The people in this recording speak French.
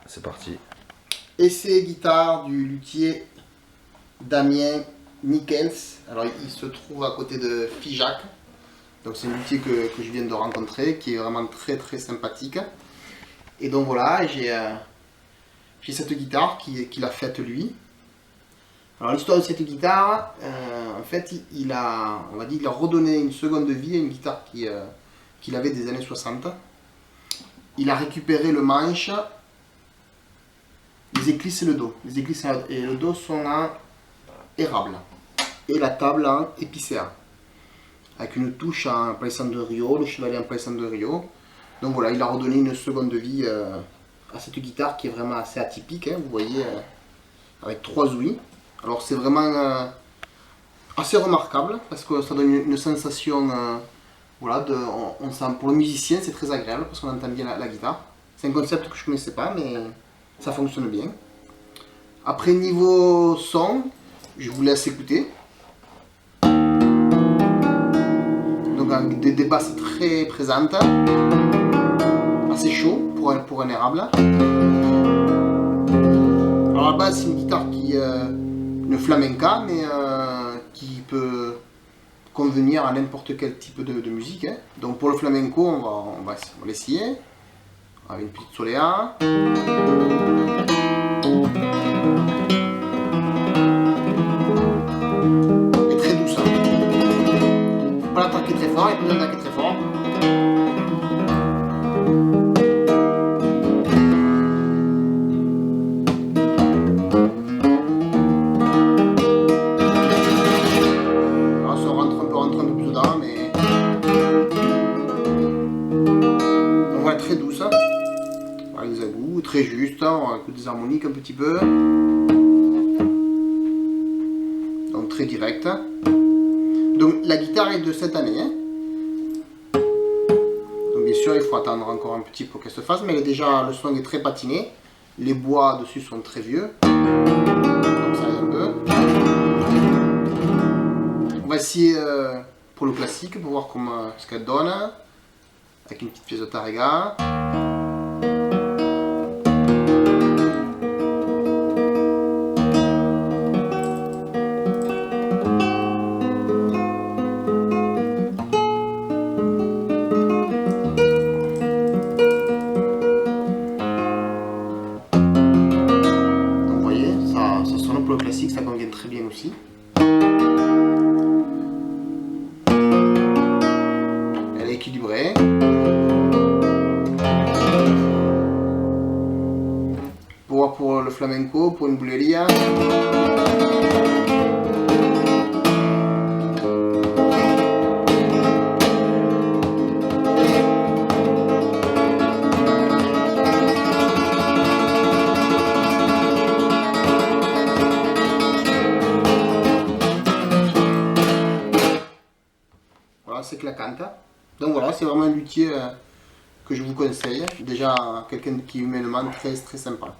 c'est parti. Essai guitare du luthier Damien Nickels. Alors il se trouve à côté de Figeac. Donc c'est un luthier que je viens de rencontrer, qui est vraiment très très sympathique. Et donc voilà, j'ai cette guitare qu'il a faite lui. Alors l'histoire de cette guitare, en fait il a redonné une seconde vie à une guitare qu'il avait des années 60. Il a récupéré le manche, les éclisses et le dos. Les éclisses et le dos sont en érable. Et la table en épicéa. Avec une touche en palissandre de Rio, le chevalet en palissandre de Rio. Donc voilà, il a redonné une seconde vie à cette guitare qui est vraiment assez atypique. Hein, vous voyez, avec 3 ouïes. Alors c'est vraiment assez remarquable parce que ça donne une sensation, voilà, on sent, pour le musicien c'est très agréable parce qu'on entend bien la guitare. C'est un concept que je ne connaissais pas mais ça fonctionne bien. Après niveau son, je vous laisse écouter. Donc des basses très présentes, assez chaud pour un érable. Alors à la base c'est une guitare qui une flamenca mais qui peut convenir à n'importe quel type de musique. Hein. Donc pour le flamenco on va l'essayer avec une petite soleá. Et très douce. Hein. Faut pas l'attaquer très fort, il peut l'attaquer très fort. Très douce, voilà, les agouts, très juste, hein, on écoute des harmoniques un petit peu, donc très direct. Donc la guitare est de cette année, hein. Donc bien sûr il faut attendre encore un petit peu pour qu'elle se fasse, mais elle est déjà, le son est très patiné, les bois dessus sont très vieux, donc ça aide un peu. On va essayer pour le classique, pour voir comment, ce qu'elle donne. Avec une petite pièce de tarega. Donc vous voyez, ça sonne pour le classique, ça convient très bien aussi. Elle est équilibrée. Pour le flamenco, pour une bulería. Voilà, c'est claquante. Donc voilà, c'est vraiment un luthier que je vous conseille. Déjà quelqu'un qui est humainement très sympa.